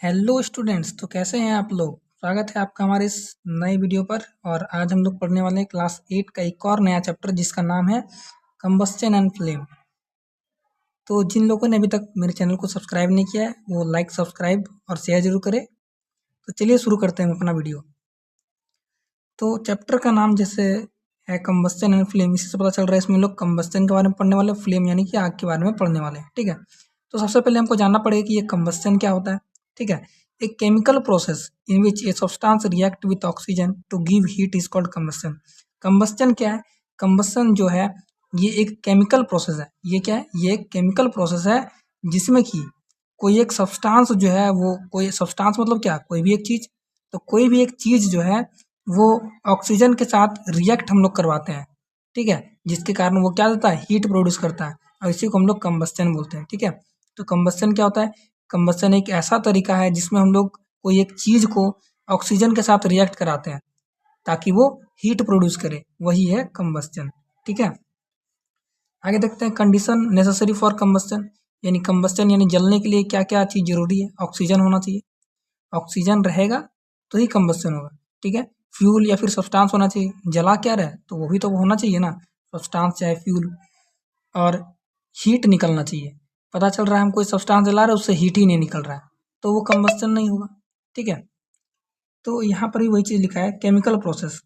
Hello students, तो कैसे हैं आप लोग। स्वागत है आपका हमारे इस नए वीडियो पर। और आज हम लोग पढ़ने वाले हैं क्लास 8 का एक और नया चैप्टर जिसका नाम है कंबस्शन एंड फ्लेम। तो जिन लोगों ने अभी तक मेरे चैनल को सब्सक्राइब नहीं किया है वो लाइक, सब्सक्राइब और शेयर जरूर करें। तो चलिए शुरू करते हैं अपना वीडियो। तो चैप्टर का नाम जैसे है कंबस्शन एंड फ्लेम, इससे पता चल रहा है इसमें लोग कंबस्शन के बारे में पढ़ने वाले, फ्लेम यानी कि आग के बारे में पढ़ने वाले हैं। ठीक है, तो सबसे पहले हमको जानना पड़ेगा कि ये कंबस्शन क्या होता है। ठीक है, एक chemical process in which a substance react with oxygen to give heat is called combustion. Combustion क्या है? कंबस्शन जो है ये एक केमिकल प्रोसेस है। ये क्या है? ये एक केमिकल प्रोसेस है जिसमें कि कोई एक सब्सटेंस जो है, वो कोई सब्सटेंस मतलब क्या, कोई भी एक चीज। तो कोई भी एक चीज जो है वो ऑक्सीजन के साथ रिएक्ट हम लोग करवाते हैं। ठीक है, जिसके कारण वो क्या देता है, हीट प्रोड्यूस करता है और इसी को हम लोग कंबस्शन बोलते हैं। ठीक है, तो कंबस्शन क्या होता है? कंबस्शन एक ऐसा तरीका है जिसमें हम लोग कोई एक चीज को ऑक्सीजन के साथ रिएक्ट कराते हैं ताकि वो हीट प्रोड्यूस करे, वही है कंबस्शन। ठीक है, आगे देखते हैं कंडीशन नेसेसरी फॉर कंबस्शन, यानी कंबस्शन यानी जलने के लिए क्या क्या चीज जरूरी है। ऑक्सीजन होना चाहिए, ऑक्सीजन रहेगा तो ही कंबस्शन होगा। ठीक है, फ्यूल या फिर सब्सटेंस होना चाहिए। जला क्या रहे तो वो भी तो होना चाहिए ना, सब्सटेंस चाहे फ्यूल। और हीट निकलना चाहिए। पता चल रहा है हम कोई सब्सटेंस जला रहे हैं उससे हीट ही नहीं निकल रहा है तो वो कंबस्शन नहीं होगा। ठीक है, तो यहाँ पर भी वही चीज़ लिखा है, केमिकल प्रोसेस।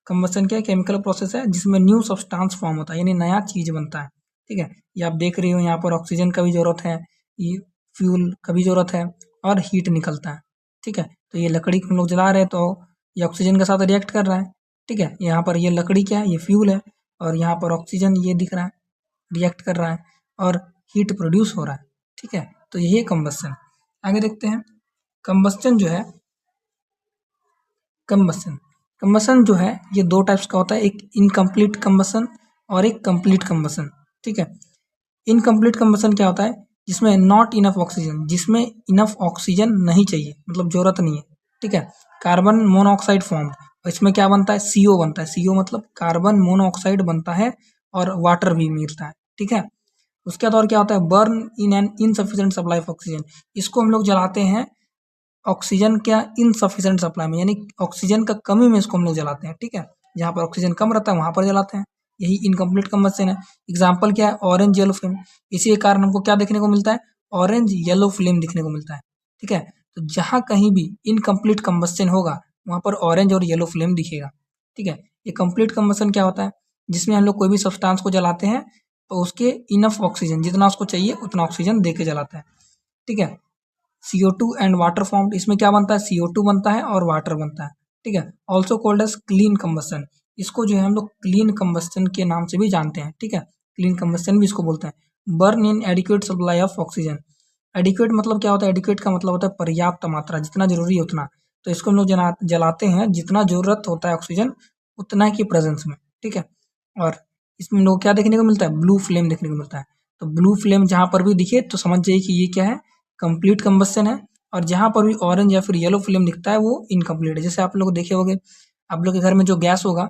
कंबस्शन क्या है? केमिकल प्रोसेस है जिसमें न्यू सब्सटेंस फॉर्म होता है, यानी नया चीज बनता है। ठीक है, ये आप देख रही हो यहाँ पर ऑक्सीजन का भी जरूरत है, ये फ्यूल का भी जरूरत है और हीट निकलता है। ठीक है, तो ये लकड़ी को हम लोग जला रहे हैं तो ये ऑक्सीजन के साथ रिएक्ट कर रहा है। ठीक है, यहाँ पर ये लकड़ी क्या है, ये फ्यूल है और यहाँ पर ऑक्सीजन ये दिख रहा है, रिएक्ट कर रहा है और हीट प्रोड्यूस हो रहा है। ठीक है, तो यही है कंबस्शन। आगे देखते हैं कंबस्शन जो है, कंबस्शन कंबस्शन जो है ये दो टाइप्स का होता है, एक इनकम्प्लीट कंबस्शन और एक कंप्लीट कंबस्शन। ठीक है, इनकम्प्लीट कंबस्शन क्या होता है? जिसमें नॉट इनफ ऑक्सीजन, जिसमें इनफ ऑक्सीजन नहीं चाहिए, मतलब जरूरत नहीं है। ठीक है, कार्बन मोनोऑक्साइड फॉर्म, इसमें क्या बनता है, सीओ बनता है। सीओ मतलब कार्बन मोनोऑक्साइड बनता है और वाटर भी मिलता है। ठीक है, उसके बाद और क्या होता है, burn in an insufficient supply of oxygen. इसको हम लोग जलाते हैं ऑक्सीजन क्या, इनसफिशिएंट सप्लाई में, यानी ऑक्सीजन का कमी में इसको हम लोग जलाते हैं। ठीक है, जहाँ पर ऑक्सीजन कम रहता है वहां पर जलाते हैं, यही इनकम्प्लीट कंबस्शन है। एग्जाम्पल क्या है, ऑरेंज येलो फ्लेम। इसी के कारण हमको क्या देखने को मिलता है, ऑरेंज येलो फ्लेम दिखने को मिलता है। ठीक है, तो जहाँ कहीं भी इनकम्प्लीट कंबस्शन होगा वहां पर ऑरेंज और येलो फ्लेम दिखेगा। ठीक है, ये कंप्लीट कंबस्शन क्या होता है, जिसमें हम लोग कोई भी सब्सटेंस को जलाते हैं तो उसके इनफ ऑक्सीजन, जितना उसको चाहिए उतना ऑक्सीजन दे के जलाते हैं। ठीक है, CO2 एंड वाटर फॉर्म्ड, इसमें क्या बनता है, CO2 बनता है और वाटर बनता है। ठीक है, also called as clean combustion. इसको जो है हम लोग क्लीन कंबस्शन के नाम से भी जानते हैं। ठीक है, क्लीन कंबस्शन भी इसको बोलते हैं। Burn in adequate supply of oxygen. Adequate मतलब क्या होता है, एडिक्वेट का मतलब होता है पर्याप्त मात्रा, जितना जरूरी है उतना। तो इसको हम लोग जलाते हैं जितना जरूरत होता है ऑक्सीजन उतना की प्रेजेंस में। ठीक है, और इसमें हम लोग क्या देखने को मिलता है, ब्लू फ्लेम देखने को मिलता है। तो ब्लू फ्लेम जहां पर भी दिखे तो समझ जाइए कि ये क्या है, कंप्लीट कंबस्शन है। और जहां पर भी ऑरेंज या फिर येलो फ्लेम दिखता है वो इनकम्प्लीट है। जैसे आप लोग देखे होंगे, आप लोग के घर में जो गैस होगा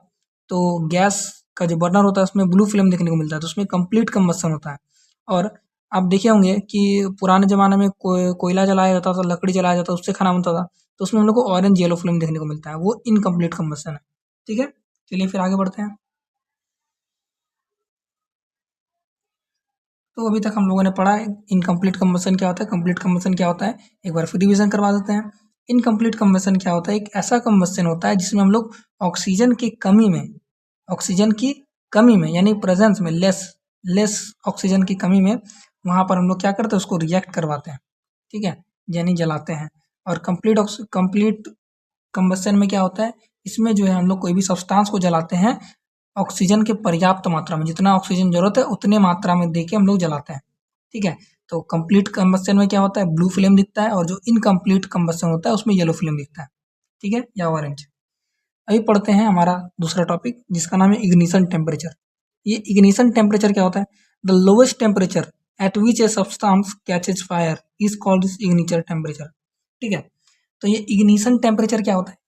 तो गैस का जो बर्नर होता है उसमें ब्लू फ्लेम देखने को मिलता है, तो उसमें कंप्लीट कंबस्शन होता है। और आप देखे होंगे कि पुराने ज़माने में कोयला जलाया जाता था, लकड़ी जलाया जाता था, उससे खाना बनता था, तो उसमें हम लोग को ऑरेंज येलो फ्लेम देखने को मिलता है, वो इनकम्प्लीट कंबस्शन है। ठीक है, चलिए फिर आगे बढ़ते हैं। तो अभी तक हम लोगों ने पढ़ा है इनकम्प्लीट कंबस्शन क्या होता है, कंप्लीट कंबस्शन क्या होता है। एक बार फिर रिवीजन करवा देते हैं। इनकम्प्लीट कंबस्शन क्या होता है, एक ऐसा कंबस्शन होता है जिसमें हम लोग ऑक्सीजन की कमी में, ऑक्सीजन की कमी में यानी प्रेजेंस में, लेस लेस ऑक्सीजन की कमी में वहां पर हम लोग क्या करते हैं, उसको रिएक्ट करवाते हैं। ठीक है, यानी जलाते हैं। और कंप्लीट कंबस्शन में क्या होता है, इसमें जो है हम लोग कोई भी सब्सटेंस को जलाते हैं ऑक्सीजन के पर्याप्त मात्रा में, जितना ऑक्सीजन जरूरत है उतने मात्रा में देके हम लोग जलाते हैं। ठीक है, तो कंप्लीट कंबस्शन में क्या होता है, ब्लू फ्लेम दिखता है और जो इनकम्प्लीट कंबस्शन होता है उसमें येलो फ्लेम दिखता है। ठीक है, या ऑरेंज। अभी पढ़ते हैं हमारा दूसरा टॉपिक जिसका नाम है इग्निशन टेम्परेचर। ये इग्निशन टेम्परेचर क्या होता है, the lowest temperature at which a substance catches fire is called ignition temperature. ठीक है, तो ये इग्निशन टेम्परेचर क्या होता है,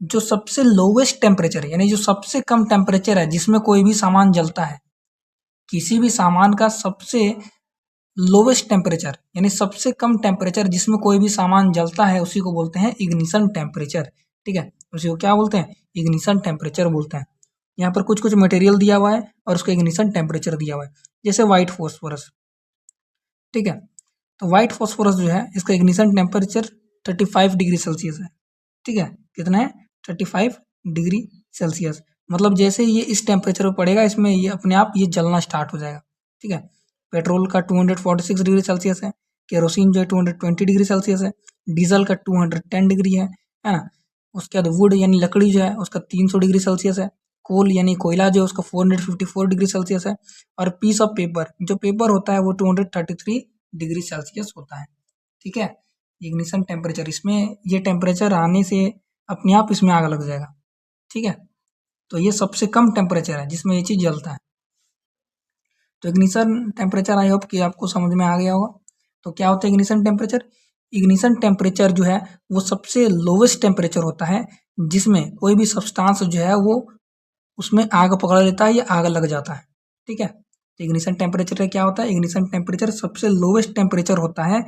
जो सबसे लोवेस्ट टेम्परेचर है, यानी जो सबसे कम टेम्परेचर है जिसमें कोई भी सामान जलता है, किसी भी सामान का सबसे लोवेस्ट टेम्परेचर यानी सबसे कम टेम्परेचर जिसमें कोई भी सामान जलता है उसी को बोलते हैं इग्निशन टेम्परेचर। ठीक है, उसी को क्या बोलते हैं? इग्निशन टेम्परेचर बोलते हैं। यहाँ पर कुछ कुछ मटेरियल दिया हुआ है और उसका इग्निशन टेम्परेचर दिया हुआ है, जैसे व्हाइट फॉस्फोरस। ठीक है, तो व्हाइट फॉस्फोरस जो है इसका इग्निशन टेम्परेचर 35 डिग्री सेल्सियस है। ठीक है, कितना है? 35 डिग्री सेल्सियस। मतलब जैसे ही ये इस टेम्परेचर पर पड़ेगा इसमें ये अपने आप ये जलना स्टार्ट हो जाएगा। ठीक है, पेट्रोल का 246 डिग्री सेल्सियस है, केरोसिन जो है 220 डिग्री सेल्सियस है, डीजल का 210 डिग्री है ना। उसके बाद वुड यानी लकड़ी जो है उसका 300 डिग्री सेल्सियस है, कोल यानी कोयला जो है उसका 454 डिग्री सेल्सियस है, और पीस ऑफ पेपर जो पेपर होता है वो 233 डिग्री सेल्सियस होता है। ठीक है, इग्निशन टेम्परेचर, इसमें ये टेम्परेचर आने से अपने आप इसमें आग लग जाएगा। ठीक है, तो ये सबसे कम टेम्परेचर है जिसमें ये चीज़ जलता है। तो इग्निशन टेम्परेचर आई होप कि आपको समझ में आ गया होगा। तो क्या होता है इग्निशन टेम्परेचर? इग्निशन टेम्परेचर जो है वो सबसे लोवेस्ट टेम्परेचर होता है जिसमें कोई भी सब्सटेंस जो है वो उसमें आग पकड़ लेता है या आग लग जाता है। ठीक है, तो इग्निशन टेम्परेचर का क्या होता है? इग्निशन टेम्परेचर सबसे लोवेस्ट टेम्परेचर होता है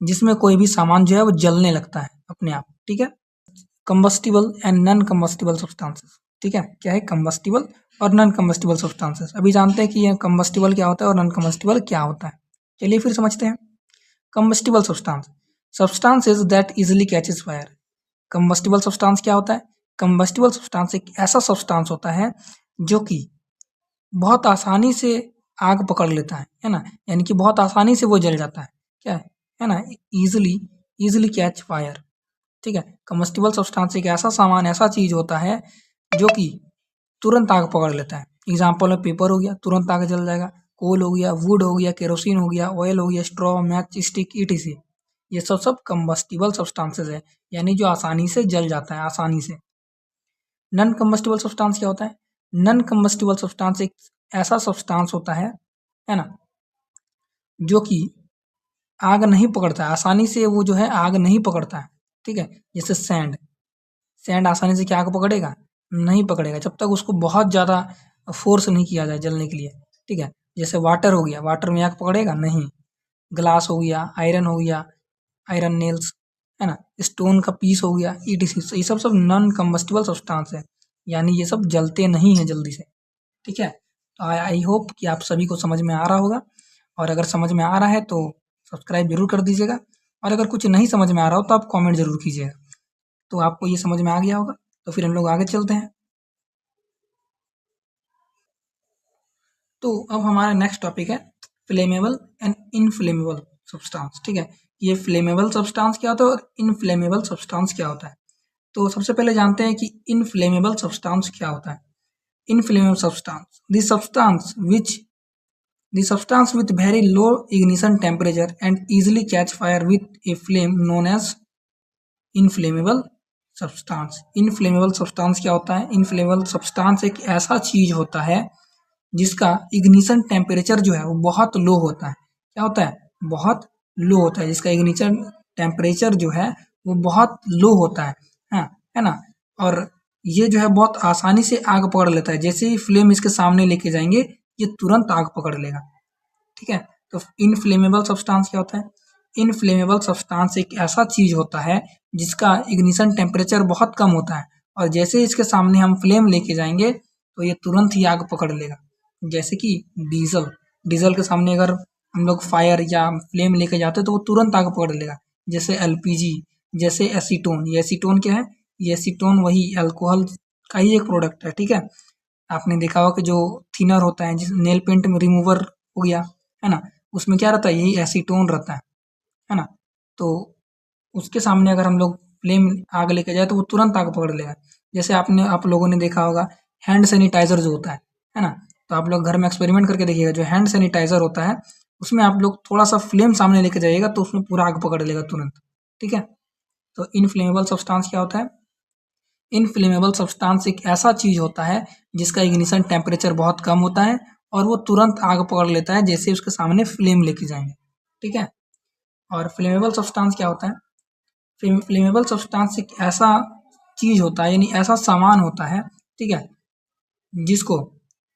जिसमें कोई भी सामान जो है वो जलने लगता है अपने आप। ठीक है, combustible and non combustible substances. ठीक है, क्या है? कंबस्टिबल और नॉन कंबस्टिबल सब्सटेंसेस। अभी जानते हैं कि यह कंबस्टिबल क्या होता है और नॉन कंबस्टिबल क्या होता है। चलिए फिर समझते हैं। Combustible substance, substances that easily catches fire. Combustible substance क्या होता है? कंबस्टिबल सब्सटेंस एक ऐसा सब्सटेंस होता है जो कि बहुत आसानी से आग पकड़ लेता है ना, यानी कि बहुत आसानी से वो जल जाता है। क्या है ना? Easily catch fire. ठीक है, कम्बस्टिबल सब्सटेंस एक ऐसा सामान, ऐसा चीज होता है जो कि तुरंत आग पकड़ लेता है। एग्जाम्पल में पेपर हो गया, तुरंत आग जल जाएगा। कोल हो गया, वुड हो गया, केरोसिन हो गया, ऑयल हो गया, स्ट्रॉ, मैच स्टिक, ईटीसी। ये सब सब कम्बस्टिबल सब्सटेंसेस है, यानी जो आसानी से जल जाता है, आसानी से। नॉन कम्बस्टिबल सब्सटेंस क्या होता है? नॉन कम्बस्टिबल सब्सटेंस एक ऐसा सब्सटेंस होता है ना, जो कि आग नहीं पकड़ता है, आसानी से वो जो है आग नहीं पकड़ता है। ठीक है, जैसे सैंड, सैंड आसानी से क्या आग पकड़ेगा? नहीं पकड़ेगा, जब तक उसको बहुत ज़्यादा फोर्स नहीं किया जाए जलने के लिए। ठीक है, जैसे वाटर हो गया, वाटर में आग पकड़ेगा नहीं। ग्लास हो गया, आयरन हो गया, आयरन नेल्स, है ना, स्टोन का पीस हो गया, ईटीसी, ये सब सब नॉन कम्बस्टिबल सब्सटेंस है, यानी ये सब जलते नहीं हैं जल्दी से। ठीक है, तो आई होप कि आप सभी को समझ में आ रहा होगा, और अगर समझ में आ रहा है तो सब्सक्राइब जरूर कर दीजिएगा, और अगर कुछ नहीं समझ में आ रहा हो तो आप कमेंट जरूर कीजिएगा। तो आपको ये समझ में आ गया होगा, तो फिर हम लोग आगे चलते हैं। तो अब हमारा नेक्स्ट टॉपिक है फ्लेमेबल एंड इनफ्लेमेबल सब्सटेंस। ठीक है, ये फ्लेमेबल सब्सटेंस क्या होता है और इनफ्लेमेबल सब्सटेंस क्या होता है। तो सबसे पहले जानते हैं कि इनफ्लेमेबल सब्सटेंस क्या होता है। Inflammable substance, the substance with very low ignition temperature and easily catch fire with a flame known as inflammable substance। inflammable substance क्या होता है? inflammable substance एक ऐसा चीज होता है जिसका इग्निशन टेम्परेचर जो है वो बहुत लो होता है। क्या होता है? बहुत लो होता है, जिसका इग्निशन टेम्परेचर जो है वो बहुत लो होता है। हाँ, है ना, और ये जो है बहुत आसानी से आग पकड़ लेता है, जैसे ही फ्लेम इसके सामने लेके जाएंगे ये तुरंत आग पकड़ लेगा। ठीक है, तो इनफ्लेमेबल सब्सटेंस क्या होता है? इनफ्लेमेबल सब्सटेंस एक ऐसा चीज होता है जिसका इग्निशन टेम्परेचर बहुत कम होता है, और जैसे इसके सामने हम फ्लेम लेके जाएंगे तो ये तुरंत ही आग पकड़ लेगा। जैसे कि डीजल, डीजल के सामने अगर हम लोग फायर या फ्लेम लेके जाते हैं तो वो तुरंत आग पकड़ लेगा। जैसे एलपीजी, जैसे एसीटोन। ये एसीटोन क्या है? ये एसीटोन वही अल्कोहल का ही एक प्रोडक्ट है। ठीक है, आपने देखा होगा कि जो थिनर होता है, जिस नेल पेंट में रिमूवर हो गया, है ना, उसमें क्या रहता है? यही एसीटोन रहता है ना। तो उसके सामने अगर हम लोग फ्लेम आग लेके जाए तो वो तुरंत आग पकड़ लेगा। जैसे आप लोगों ने देखा होगा हैंड सैनिटाइजर जो होता है ना, तो आप लोग घर में एक्सपेरिमेंट करके देखिएगा, जो हैंड सैनिटाइजर होता है उसमें आप लोग थोड़ा सा फ्लेम सामने लेके जाइएगा तो उसमें पूरा आग पकड़ लेगा तुरंत। ठीक है, तो इनफ्लेमेबल सब्सटेंस क्या होता है? इनफ्लेमेबल सब्सटेंस एक ऐसा चीज होता है जिसका इग्निशन टेम्परेचर बहुत कम होता है और वो तुरंत आग पकड़ लेता है जैसे उसके सामने फ्लेम लेके जाएंगे। ठीक है, और फ्लेमेबल सब्सटेंस क्या होता है? फ्लेमेबल सब्सटेंस एक ऐसा चीज होता है, यानी ऐसा सामान होता है, ठीक है, जिसको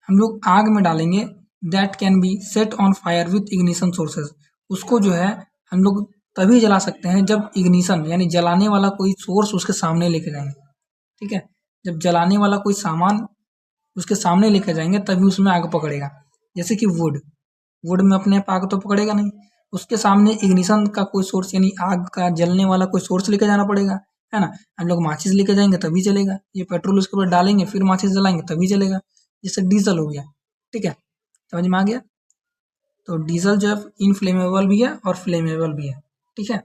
हम लोग आग में डालेंगे, that can be set on fire with ignition sources. उसको जो है हम लोग तभी जला सकते हैं जब इग्निशन यानी जलाने वाला कोई सोर्स उसके सामने लेके जाएंगे। ठीक है, जब जलाने वाला कोई सामान उसके सामने लेके जाएंगे तभी उसमें आग पकड़ेगा। जैसे कि वुड में अपने आप आग तो पकड़ेगा नहीं, उसके सामने इग्निशन का कोई सोर्स यानी आग का जलने वाला कोई सोर्स लेके जाना पड़ेगा, है ना। हम लोग माचिस लेके जाएंगे तभी चलेगा, ये पेट्रोल उसके ऊपर डालेंगे फिर माचिस जलाएंगे तभी चलेगा। जैसे डीजल हो गया, ठीक है, समझ में आ गया। तो डीजल जो है इनफ्लेमेबल भी है और फ्लेमेबल भी है, ठीक है।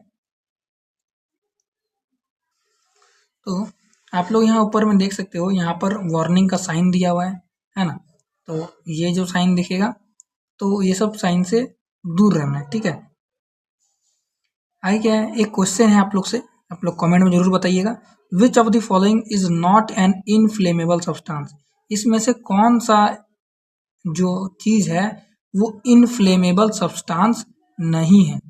तो आप लोग यहाँ ऊपर में देख सकते हो, यहाँ पर वार्निंग का साइन दिया हुआ है ना। तो ये जो साइन दिखेगा तो ये सब साइन से दूर रहना है, ठीक है। आगे क्या है, एक क्वेश्चन है आप लोग से, आप लोग कमेंट में जरूर बताइएगा। Which of the following is not an inflammable substance, इसमें से कौन सा जो चीज है वो इनफ्लेमेबल सब्सटेंस नहीं है,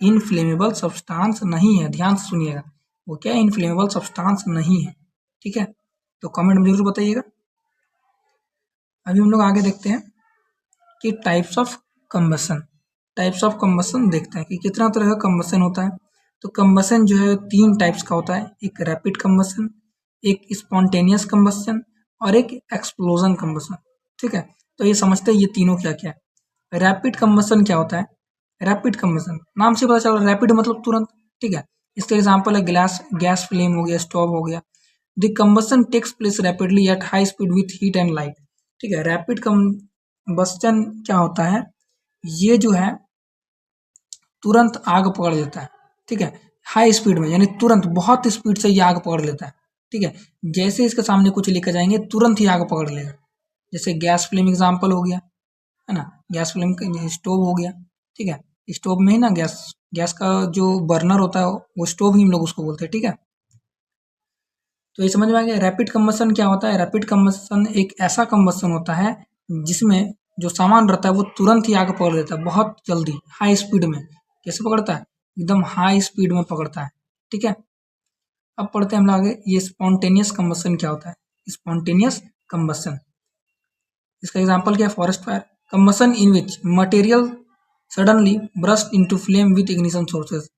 इनफ्लेमेबल सब्सटेंस नहीं है, ध्यान से सुनिएगा, वो क्या इनफ्लेमेबल सब्सटेंस नहीं है, ठीक है। तो कमेंट में जरूर बताइएगा। अभी हम लोग आगे देखते हैं कि types of combustion, types of combustion देखते हैं कि कितना तरह का कंबशन होता है। तो कंबशन जो है 3 टाइप्स का होता है, एक रैपिड कंबशन, एक स्पॉन्टेनियस कंबशन और एक एक्सप्लोजन कंबशन, ठीक है। तो ये समझते हैं ये तीनों क्या क्या है। रैपिड कंबशन क्या होता है, रैपिड कंबशन नाम से पता चल रहा है, रैपिड मतलब तुरंत, ठीक है। इसका एग्जाम्पल है गैस फ्लेम हो गया, स्टोव हो गया। The combustion takes place rapidly at high speed with heat and light, ठीक है। रैपिड कंबशन क्या होता है, ये जो है तुरंत आग पकड़ लेता है, ठीक है, हाई स्पीड में, यानी तुरंत बहुत स्पीड से ये आग पकड़ लेता है, ठीक है। जैसे इसके सामने कुछ लेकर जाएंगे तुरंत ही आग पकड़ लेगा। जैसे गैस फ्लेम एग्जाम्पल हो गया, है ना, गैस फ्लेम का स्टोव हो गया, ठीक है। स्टोव में ही ना गैस गैस का जो बर्नर होता है वो स्टोव ही हम लोग उसको बोलते हैं, ठीक है। तो ये समझ में आ गया। रैपिड कंबशन क्या होता है, रैपिड कंबशन एक ऐसा कंबशन होता है जिसमें जो सामान रहता है वो तुरंत ही आग पकड़ लेता है, बहुत जल्दी हाई स्पीड में। कैसे पकड़ता है, एकदम हाई स्पीड में पकड़ता है, ठीक है। अब पढ़ते हैं हम लोग आगे, ये स्पॉन्टेनियस कंबशन क्या होता है। स्पॉन्टेनियस कंबशन, इसका एग्जाम्पल क्या है, forest fire, combustion in which material suddenly burst into flame with ignition sources.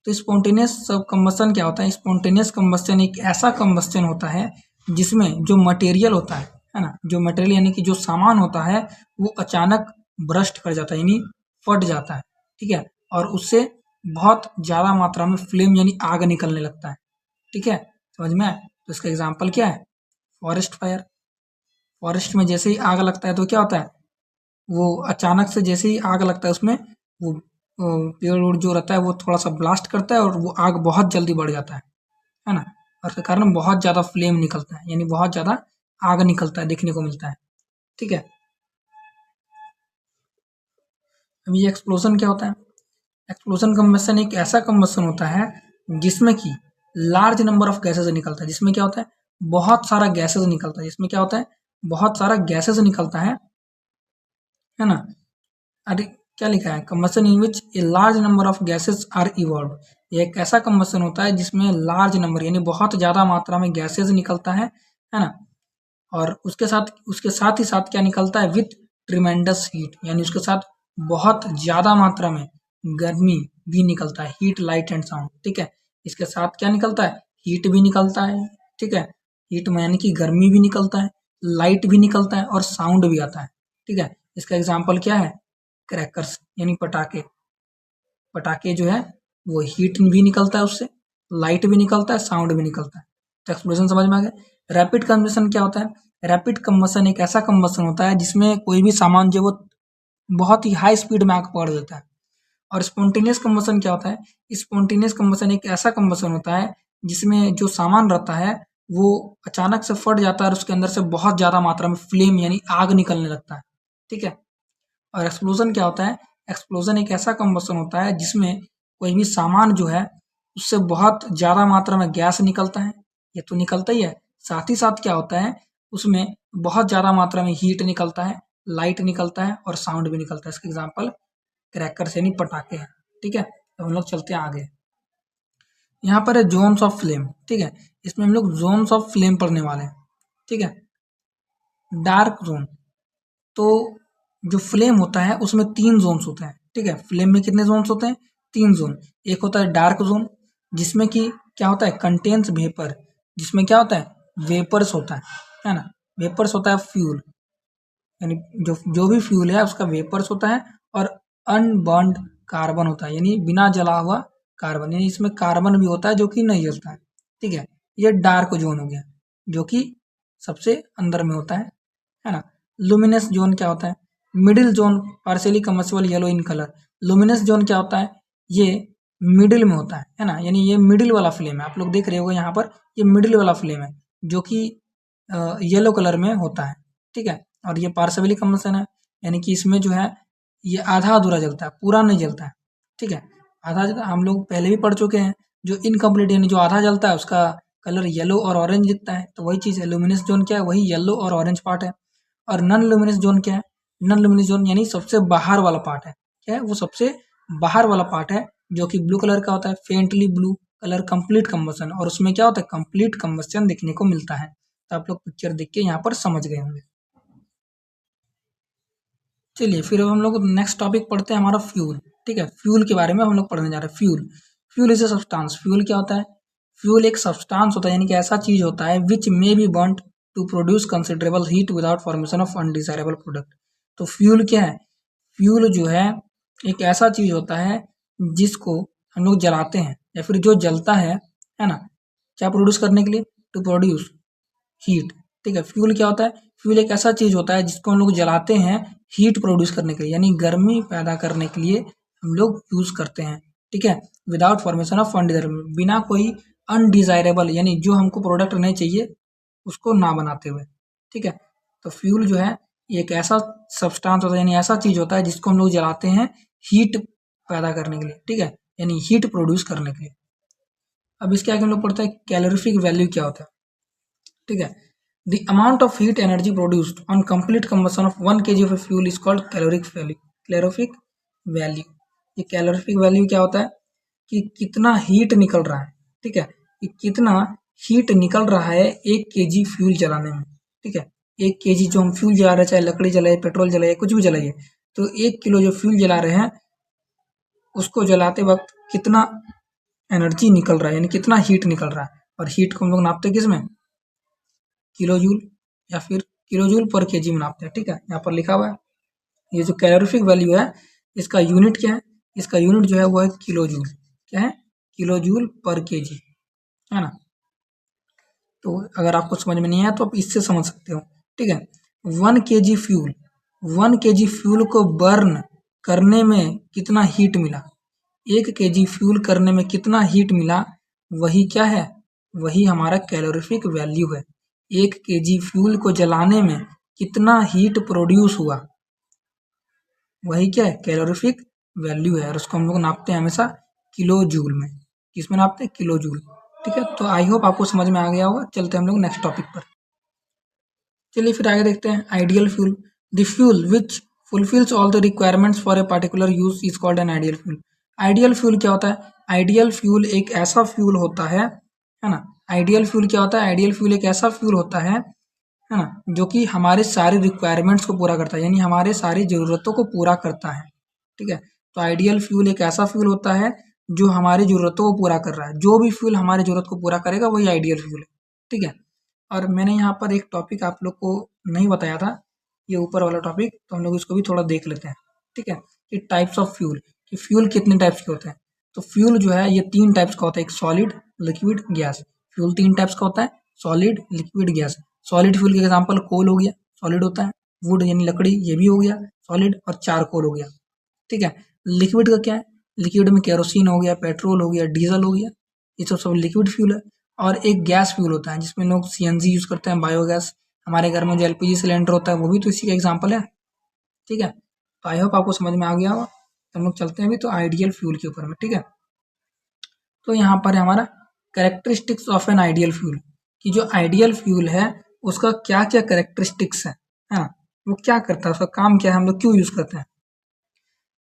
तो स्पॉन्टेनियस कंबशन क्या होता है, स्पॉन्टेनियस कंबशन एक ऐसा कंबशन होता है जिसमें जो मटेरियल होता है ना, जो मटेरियल यानी कि जो सामान होता है वो अचानक ब्रस्ट कर जाता है यानी फट जाता है, ठीक है। और उससे बहुत ज़्यादा मात्रा में फ्लेम यानी आग निकलने लगता है, ठीक है, समझ में आया? तो इसका एग्जाम्पल क्या है, फॉरेस्ट फायर। फॉरेस्ट में जैसे ही आग लगता है तो क्या होता है, वो अचानक से जैसे ही आग लगता है उसमें वो पेड़ उड़ जो रहता है वो थोड़ा सा ब्लास्ट करता है और वो आग बहुत जल्दी बढ़ जाता है ना। और उसके कारण बहुत ज़्यादा फ्लेम निकलता है यानी बहुत ज़्यादा आग निकलता है, देखने को मिलता है, ठीक है। अब ये एक्सप्लोजन क्या होता है, एक्सप्लोजन कंबशन एक ऐसा कंबशन होता है जिसमें कि लार्ज नंबर ऑफ गैसेज निकलता है, जिसमें क्या होता है बहुत सारा गैसेज निकलता है, जिसमें क्या होता है बहुत सारा गैसेज निकलता है ना। अरे क्या लिखा है, combustion in which a large number of gases are evolve. ये एक ऐसा कंबशन होता है जिसमें लार्ज नंबर यानी बहुत ज़्यादा मात्रा में गैसेज निकलता है ना। और उसके साथ ही साथ क्या निकलता है, विथ ट्रिमेंडस हीट, यानी उसके साथ बहुत ज़्यादा मात्रा में गर्मी भी निकलता है, हीट लाइट एंड साउंड, ठीक है। इसके साथ क्या निकलता है, हीट भी निकलता है, ठीक है, हीट में यानी कि गर्मी भी निकलता है, लाइट भी निकलता है और साउंड भी आता है, ठीक है। इसका एग्जाम्पल क्या है, क्रैकर्स यानी पटाखे। पटाखे जो है वो हीट भी निकलता है उससे, लाइट भी निकलता है, साउंड भी निकलता है। तो एक्सप्लोजन समझ में आ गया। रैपिड कंबशन क्या होता है, रैपिड कंबशन एक ऐसा कंबशन होता है जिसमें कोई भी सामान जो वो बहुत ही हाई स्पीड में आग पकड़ लेता है। और स्पॉन्टेनियस कंबशन क्या होता है, स्पॉन्टेनियस कंबशन एक ऐसा कंबशन होता है जिसमें जो सामान रहता है वो अचानक से फट जाता है और उसके अंदर से बहुत ज़्यादा मात्रा में फ्लेम यानी आग निकलने लगता है, ठीक है। और एक्सप्लोजन क्या होता है, एक्सप्लोजन एक ऐसा कंबशन होता है जिसमें कोई भी सामान जो है उससे बहुत ज़्यादा मात्रा में गैस निकलता है, ये तो निकलता ही है, साथ ही साथ क्या होता है उसमें बहुत ज़्यादा मात्रा में हीट निकलता है, लाइट निकलता है और साउंड भी निकलता है। इसका एग्जाम्पल क्रैकर्स यानी पटाखे हैं, ठीक है। तो हम लोग चलते हैं आगे। यहाँ पर है जोन्स ऑफ फ्लेम, ठीक है, इसमें हम लोग जोन्स ऑफ फ्लेम पढ़ने वाले हैं, ठीक है। डार्क जोन, तो जो फ्लेम होता है उसमें 3 जोन्स होते हैं, ठीक है। फ्लेम में कितने जोन्स होते हैं? 3 जोन। एक होता है डार्क जोन, जिसमें कि क्या होता है? कंटेन्स वेपर, जिसमें क्या होता है? वेपर्स होता है ना। वेपर्स होता है फ्यूल, यानी जो भी फ्यूल है उसका वेपर्स होता है, और अनबर्न्ड कार्बन होता है, यानी बिना जला हुआ कार्बन, यानी इसमें कार्बन भी होता है जो कि नहीं जलता है। ठीक है, ये डार्क जोन हो गया जो कि सबसे अंदर में होता है ना। लुमिनस जोन क्या होता है? Middle zone partially combustible yellow in colour. Luminous zone क्या होता है? ये मिडिल में होता है ना, यानी ये मिडिल वाला फ्लेम है। आप लोग देख रहे होगे यहाँ पर, ये मिडिल वाला फ्लेम है जो कि येलो कलर में होता है। ठीक है, और ये पार्शियली कम्बस्शन है, यानी कि इसमें जो है ये आधा अधूरा जलता है, पूरा नहीं जलता है। ठीक है, आधा जलता हम लोग पहले भी पढ़ चुके हैं, जो इनकम्प्लीट यानी जो आधा जलता है उसका कलर येलो और ऑरेंज दिखता है, तो वही चीज़ है। लुमिनस जोन क्या है? वही येलो और ऑरेंज पार्ट है। और नॉन लुमिनस जोन क्या है? नॉन लुमिनस जोन यानी सबसे बाहर वाला पार्ट है। क्या है वो? सबसे बाहर वाला पार्ट है, जो कि ब्लू कलर का होता है, faintly blue colour, complete combustion, और उसमें क्या होता है? कंप्लीट कम्बस्शन देखने को मिलता है। तो आप लोग पिक्चर देख के यहाँ पर समझ गए होंगे। चलिए फिर अब हम लोग नेक्स्ट टॉपिक पढ़ते हैं, हमारा फ्यूल। ठीक है, फ्यूल के बारे में हम लोग पढ़ने जा रहे हैं। Fuel, fuel is a substance. Fuel क्या होता है? फ्यूल एक सब्सटेंस होता है, यानी कि ऐसा चीज होता है which may be burned to produce considerable heat without formation of undesirable product. तो फ्यूल क्या है? फ्यूल जो है एक ऐसा चीज होता है जिसको हम लोग जलाते हैं, या फिर जो जलता है ना, क्या प्रोड्यूस करने के लिए? To produce heat. ठीक है, फ्यूल क्या होता है? फ्यूल एक ऐसा चीज होता है जिसको हम लोग जलाते हैं हीट प्रोड्यूस करने के लिए, यानी गर्मी पैदा करने के लिए हम लोग यूज करते हैं। ठीक है, विदाउट फॉर्मेशन ऑफ अनडिजायरेबल, बिना कोई अनडिजायरेबल यानी जो हमको प्रोडक्ट नहीं चाहिए उसको ना बनाते हुए। ठीक है, तो फ्यूल जो है ये एक ऐसा सब्सटेंस होता है, यानी ऐसा चीज होता है जिसको हम लोग जलाते हैं हीट पैदा करने के लिए। ठीक है, यानी हीट प्रोड्यूस करने के लिए। अब इसके आगे हम लोग पढ़ते हैं कैलोरीफिक वैल्यू क्या होता है। ठीक है, the amount of heat energy produced on complete combustion of 1 kg of a fuel is called caloric value. calorific value, ये calorific value क्या होता है? कि कितना हीट निकल रहा है। ठीक है, कि कितना हीट निकल रहा है 1 kg फ्यूल जलाने में। ठीक है, 1 kg जो हम फ्यूल जला रहे हैं, चाहे लकड़ी जलाए, पेट्रोल जलाए, कुछ भी जलाइए, तो 1 किलो जो फ्यूल जला रहे हैं उसको जलाते वक्त कितना एनर्जी निकल रहा है, यानी कितना हीट निकल रहा है। और हीट को हम लोग नापते किस में? किलो जूल या फिर किलो जूल पर केजी में नापते हैं। ठीक है, यहाँ पर लिखा हुआ है। ये जो कैलोरीफिक वैल्यू है इसका यूनिट क्या है? इसका यूनिट जो है वो है किलो जूल। क्या है? किलो जूल पर केजी, है ना। तो अगर आपको समझ में नहीं आया तो आप इससे समझ सकते हो। ठीक है, 1 kg फ्यूल, 1 kg फ्यूल को बर्न करने में कितना हीट मिला? 1 kg फ्यूल करने में कितना हीट मिला? वही क्या है? वही हमारा कैलोरीफिक वैल्यू है। 1 kg फ्यूल को जलाने में कितना हीट प्रोड्यूस हुआ, वही क्या है? कैलोरीफिक वैल्यू है, और उसको हम लोग नापते हैं हमेशा किलो जूल में। किसमें नापते हैं? Kilo joule. ठीक है, तो आई होप आपको समझ में आ गया होगा। चलते हैं हम लोग नेक्स्ट टॉपिक पर। चलिए फिर आगे देखते हैं ideal fuel. The fuel which fulfils all the requirements for a particular use is called an ideal fuel. Ideal fuel क्या होता है? आइडियल फ्यूल एक ऐसा फ्यूल होता है ना। आइडियल फ्यूल क्या होता है? आइडियल फ्यूल एक ऐसा फ्यूल होता है ना, जो कि हमारे सारे रिक्वायरमेंट्स को पूरा करता है, यानी हमारे सारी ज़रूरतों को पूरा करता है। ठीक है, तो आइडियल फ्यूल एक ऐसा फ्यूल होता है जो हमारी ज़रूरतों को पूरा कर रहा है। जो भी फ्यूल हमारी ज़रूरत को पूरा करेगा वही आइडियल फ्यूल है। ठीक है, और मैंने यहाँ पर एक टॉपिक आप लोग को नहीं बताया था, ये ऊपर वाला टॉपिक, तो हम लोग इसको भी थोड़ा देख लेते हैं। ठीक है, कि टाइप्स ऑफ फ्यूल, कि फ्यूल कितने टाइप्स के होते हैं। तो फ्यूल जो है ये 3 टाइप्स का होता है, एक solid, liquid, gas. Fuel 3 types का होता है, solid, liquid, gas. Solid fuel के एग्जांपल कोल हो गया, सॉलिड होता है। वुड यानी लकड़ी, ये भी हो गया सॉलिड, और चारकोल हो गया। ठीक है, लिक्विड का क्या है? लिक्विड में केरोसिन हो गया, पेट्रोल हो गया, डीजल हो गया, ये सब लिक्विड फ्यूल है। और एक गैस फ्यूल होता है जिसमें लोग सीएनजी यूज करते हैं, बायोगैस। हमारे घर में जो एलपीजी सिलेंडर होता है वो भी तो इसी का एग्जाम्पल है। ठीक है, तो आई होप आपको समझ में आ गया होगा। तो हम लोग चलते हैं अभी तो आइडियल फ्यूल के ऊपर में। ठीक है, तो यहाँ पर है हमारा characteristics of an ideal fuel, कि जो आइडियल फ्यूल है उसका क्या क्या कैरेक्टरिस्टिक्स है ना, वो क्या करता है, उसका काम क्या है, हम लोग क्यों यूज करते हैं।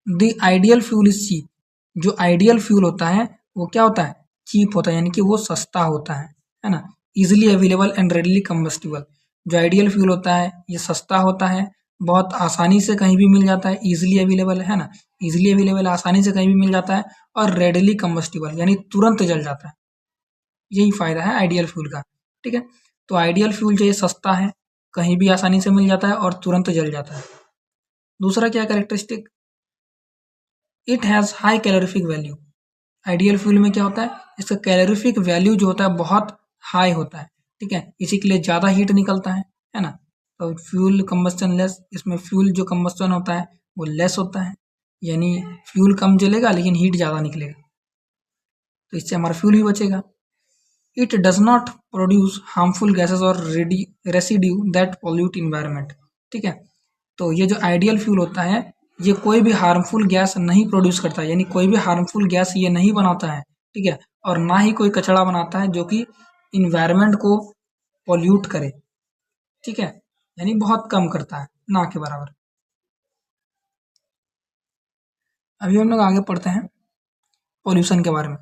The ideal fuel is cheap. जो आइडियल फ्यूल होता है वो क्या होता है? चीप होता है, यानी कि वो सस्ता होता है ना। Easily available and readily combustible. जो आइडियल फ्यूल होता है ये सस्ता होता है, बहुत आसानी से कहीं भी मिल जाता है, इजिली अवेलेबल है ना, इजीली अवेलेबल, आसानी से कहीं भी मिल जाता है, और रेडली कम्बस्टिबल यानी तुरंत जल जाता है। यही फ़ायदा है आइडियल फ्यूल का, ठीक है। तो आइडियल फ्यूल जो ये सस्ता है, कहीं भी आसानी से मिल जाता है और तुरंत जल जाता है। दूसरा क्या characteristic, it has high calorific value. Ideal fuel में क्या होता है, इसका कैलोरीफिक वैल्यू जो होता है बहुत हाई होता है, ठीक है, इसी के लिए ज़्यादा हीट निकलता है ना। तो फ्यूल कम्बस्टन लेस, इसमें फ्यूल जो कम्बस्टन होता है वो लेस होता है, यानी फ्यूल कम जलेगा लेकिन हीट ज़्यादा निकलेगा, तो इससे हमारा फ्यूल भी बचेगा। It does not produce harmful gases और रेसिड्यू दैट पॉल्यूट इन्वायरमेंट, ठीक है। तो ये जो आइडियल फ्यूल होता है, ये कोई भी हार्मफुल गैस नहीं प्रोड्यूस करता है, यानी कोई भी हार्मफुल गैस ये नहीं बनाता है, ठीक है, और ना ही कोई कचरा बनाता है जो कि इन्वायरमेंट को पॉल्यूट करे, ठीक है, यानी बहुत कम करता है, ना के बराबर। अभी हम लोग आगे पढ़ते हैं पॉल्यूशन के बारे में।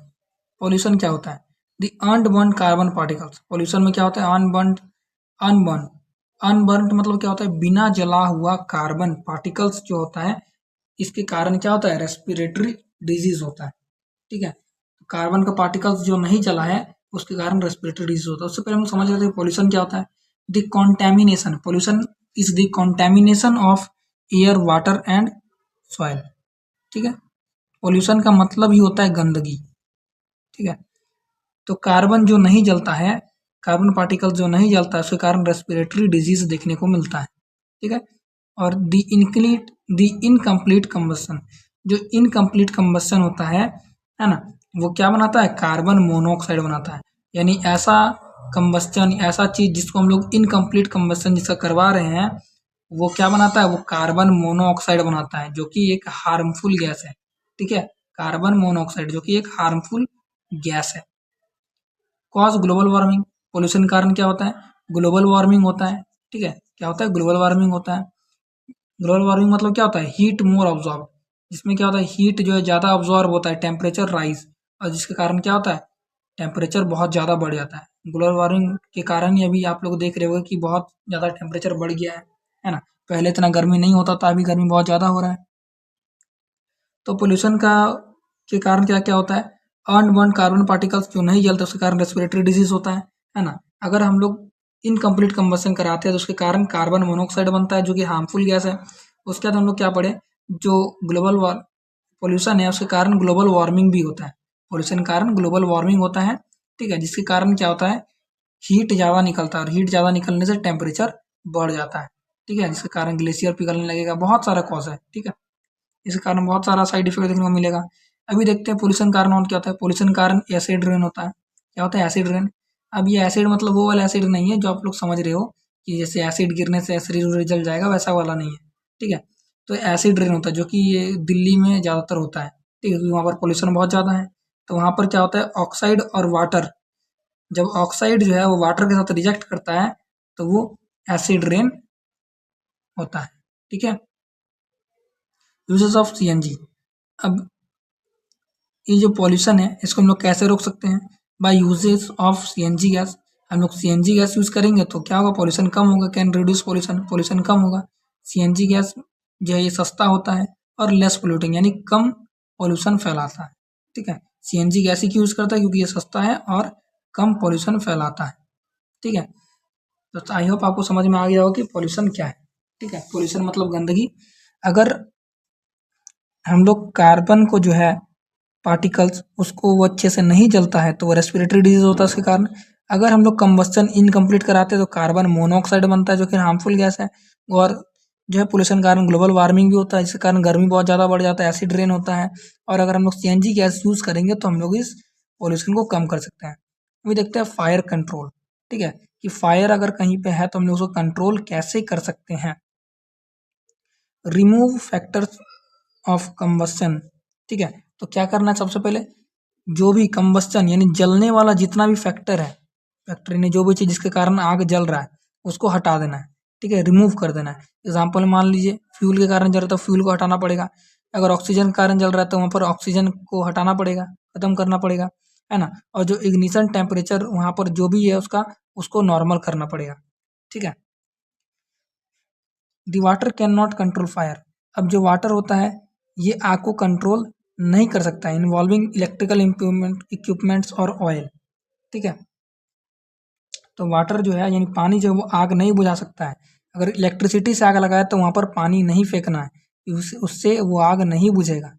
पॉल्यूशन क्या होता है, the unburned carbon particles. Pollution में क्या होता है, अनबर्न अनबर्न मतलब क्या होता है, बिना जला हुआ कार्बन पार्टिकल्स जो होता है, इसके कारण क्या होता है, रेस्पिरेटरी डिजीज होता है, ठीक है। कार्बन का पार्टिकल्स जो नहीं जला है उसके कारण रेस्पिरेटरी डिजीज होता है। उससे पहले हम समझ लेते हैं पॉल्यूशन क्या होता है। The contamination, pollution is the contamination of air, water and soil, ठीक है। पॉल्यूशन का मतलब ही होता है गंदगी, ठीक है। तो कार्बन जो नहीं जलता है, कार्बन पार्टिकल जो नहीं जलता है, उसके कारण रेस्पिरेटरी डिजीज देखने को मिलता है, ठीक है। और द इनकम्प्लीट कम्बस्शन, जो इनकम्प्लीट कम्बस्शन होता है ना, वो क्या बनाता है, कार्बन मोनोऑक्साइड बनाता है। यानी ऐसा कम्बस्शन, ऐसा चीज जिसको हम लोग इनकम्प्लीट कम्बस्शन जिसका करवा रहे हैं, वो क्या बनाता है, वो कार्बन मोनोऑक्साइड बनाता है, जो कि एक हार्मफुल गैस है, ठीक है। कार्बन मोनोऑक्साइड जो कि एक हार्मफुल गैस है। कॉज ग्लोबल वार्मिंग, पोल्यूशन कारण क्या होता है, ग्लोबल वार्मिंग होता है, ठीक है। क्या होता है, ग्लोबल वार्मिंग होता है। ग्लोबल वार्मिंग मतलब क्या होता है, हीट मोर ऑब्जॉर्ब, जिसमें क्या होता है, हीट जो है ज़्यादा ऑब्जॉर्ब होता है, टेम्परेचर राइज, और जिसके कारण क्या होता है, टेम्परेचर बहुत ज़्यादा बढ़ जाता है। ग्लोबल वार्मिंग के कारण ही अभी आप लोग देख रहे होंगे कि बहुत ज़्यादा टेम्परेचर बढ़ गया है ना। पहले इतना गर्मी नहीं होता था, अभी गर्मी बहुत ज़्यादा हो रहा है। तो पोल्यूशन का के कारण क्या क्या होता है, अनबर्न्ड कार्बन पार्टिकल्स जो नहीं जलते उसके कारण रेस्पिरेटरी डिजीज होता है ना। अगर हम लोग इनकम्प्लीट कंबशन कराते हैं तो उसके कारण कार्बन मोनोऑक्साइड बनता है जो कि हार्मफुल गैस है। उसके बाद हम लोग क्या पढ़े, जो ग्लोबल पोल्यूशन है उसके कारण ग्लोबल वार्मिंग भी होता है। पोल्यूशन के कारण ग्लोबल वार्मिंग होता है, ठीक है, जिसके कारण क्या होता है, हीट ज़्यादा निकलता है, और हीट ज़्यादा निकलने से टेम्परेचर बढ़ जाता है, ठीक है, जिसके कारण ग्लेशियर पिघलने लगेगा, बहुत सारा कॉज है, ठीक है। इसके कारण बहुत सारा साइड इफेक्ट देखने को मिलेगा। अभी देखते हैं पोल्यूशन कारण और क्या होता है। पोल्यूशन कारण एसिड रेन होता है। क्या होता है, एसिड रेन। अब ये एसिड मतलब वो वाला एसिड नहीं है जो आप लोग समझ रहे हो कि जैसे एसिड गिरने से शरीर उरीर जल जाएगा, वैसा वाला नहीं है, ठीक है। तो एसिड रेन होता है जो कि ये दिल्ली में ज़्यादातर होता है, ठीक है, क्योंकि वहाँ पर पोल्यूशन बहुत ज़्यादा है। तो वहाँ पर क्या होता है, ऑक्साइड और वाटर, जब ऑक्साइड जो है वो वाटर के साथ रिजेक्ट करता है तो वो एसिड रेन होता है, ठीक है। Uses of CNG. अब ये जो पॉल्यूशन है इसको हम लोग कैसे रोक सकते हैं, by uses of CNG gas. हम लोग सीएनजी गैस यूज़ करेंगे तो क्या होगा, पॉल्यूशन कम होगा, कैन रिड्यूस पॉल्यूशन, पॉल्यूशन कम होगा। सीएनजी गैस जो है ये सस्ता होता है और लेस पोल्यूटिंग, यानी कम पॉल्यूशन फैलाता है, ठीक है। सीएनजी गैस ही क्यों यूज़ करता है, क्योंकि ये सस्ता है और कम पॉल्यूशन फैलाता है, ठीक है। तो आई होप आपको समझ में आ गया होगा कि पॉल्यूशन क्या है, ठीक है। पॉल्यूशन मतलब गंदगी। अगर हम लोग कार्बन को जो है पार्टिकल्स उसको वो अच्छे से नहीं जलता है तो वो रेस्पिरेटरी डिजीज होता है उसके कारण। अगर हम लोग कंबस्टन इनकम्प्लीट कराते हैं तो कार्बन मोनोऑक्साइड बनता है जो कि हार्मफुल गैस है। और जो है पोल्यूशन के कारण ग्लोबल वार्मिंग भी होता है जिसके कारण गर्मी बहुत ज़्यादा बढ़ जाता है, एसिड रेन होता है। और अगर हम लोग सीएनजी गैस यूज़ करेंगे तो हम लोग इस पोल्यूशन को कम कर सकते हैं। अभी देखते हैं फायर कंट्रोल, ठीक है, कि फायर अगर कहीं पे है तो हम लोग उसको कंट्रोल कैसे कर सकते हैं। रिमूव फैक्टर्स ऑफ कंबस्शन, ठीक है। तो क्या करना है, सबसे पहले जो भी कंबस्शन यानी जलने वाला जितना भी फैक्टर है, फैक्टर यानी जो भी चीज़ जिसके कारण आग जल रहा है उसको हटा देना है, ठीक है, रिमूव कर देना है। एग्जाम्पल मान लीजिए फ्यूल के कारण जल रहा है तो फ्यूल को हटाना पड़ेगा। अगर ऑक्सीजन के कारण जल रहा है तो वहाँ पर ऑक्सीजन को हटाना पड़ेगा, खत्म करना पड़ेगा, है ना। और जो इग्निशन टेम्परेचर वहाँ पर जो भी है उसका, उसको नॉर्मल करना पड़ेगा, ठीक है। The water can not control fire. अब जो वाटर होता है ये आग को कंट्रोल नहीं कर सकता इन्वॉल्विंग इलेक्ट्रिकल इक्विपमेंट्स और ऑयल। ठीक है, तो वाटर जो है यानी पानी जो है वो आग नहीं बुझा सकता है। अगर इलेक्ट्रिसिटी से आग लगाए तो वहाँ पर पानी नहीं फेंकना है, उससे वो आग नहीं बुझेगा।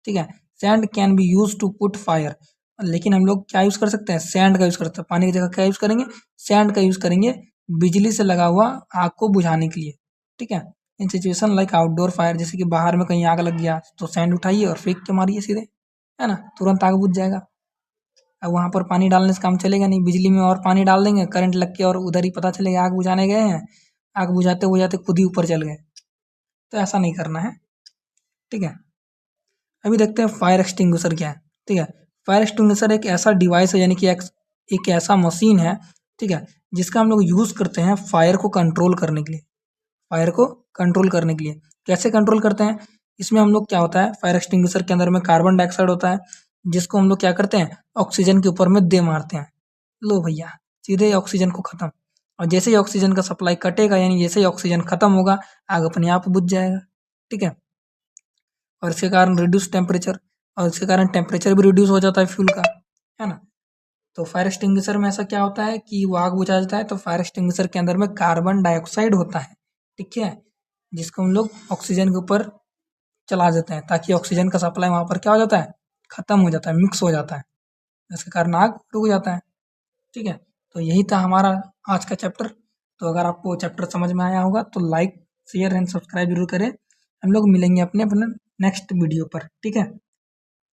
ठीक है, sand can be use to put fire, लेकिन हम लोग क्या यूज़ कर सकते हैं, सैंड का यूज़ कर सकते हैं। पानी की जगह क्या यूज़ करेंगे, सैंड का यूज़ करेंगे बिजली से लगा हुआ आग को बुझाने के लिए। ठीक है, इन सिचुएशन लाइक आउटडोर फायर, जैसे कि बाहर में कहीं आग लग गया तो सैंड उठाइए और फेंक के मारिए सीधे, है ना, तुरंत आग बुझ जाएगा। अब वहाँ पर पानी डालने से काम चलेगा नहीं, बिजली में और पानी डाल देंगे करंट लग के और उधर ही पता चलेगा आग बुझाने गए हैं, आग बुझाते बुझाते खुद ही ऊपर चल गए। तो ऐसा नहीं करना है। ठीक है, अभी देखते हैं फायर एक्सटिंग्विशर क्या है। ठीक है, फायर एक्सटिंग्विशर एक ऐसा डिवाइस है, यानी कि एक ऐसा मशीन है, ठीक है, जिसका हम लोग यूज़ करते हैं फायर को कंट्रोल करने के लिए। फायर को कंट्रोल करने के लिए कैसे कंट्रोल करते हैं, इसमें हम लोग क्या होता है, फायर एक्सटिंग्विशर के अंदर में कार्बन डाइऑक्साइड होता है, जिसको हम लोग क्या करते हैं, ऑक्सीजन के ऊपर में दे मारते हैं। लो भैया, सीधे ऑक्सीजन को खत्म। और जैसे ही ऑक्सीजन का सप्लाई कटेगा, यानी जैसे ही ऑक्सीजन खत्म होगा, आग अपने आप बुझ जाएगा। ठीक है, और इसके कारण रिड्यूस टेम्परेचर, और इसके कारण टेम्परेचर भी रिड्यूस हो जाता है फ्यूल का, है ना। तो फायर एक्सटिंग्विशर में ऐसा क्या होता है कि वो आग बुझा जाता है, तो फायर एक्सटिंग्विशर के अंदर में कार्बन डाइऑक्साइड होता है। ठीक है, जिसको हम लोग ऑक्सीजन के ऊपर चला देते हैं, ताकि ऑक्सीजन का सप्लाई वहाँ पर क्या हो जाता है, खत्म हो जाता है, मिक्स हो जाता है, इसके कारण आग रुक जाता है। ठीक है, तो यही था हमारा आज का चैप्टर। तो अगर आपको चैप्टर समझ में आया होगा तो लाइक शेयर एंड सब्सक्राइब जरूर करें। हम लोग मिलेंगे अपने अपने नेक्स्ट वीडियो पर। ठीक है।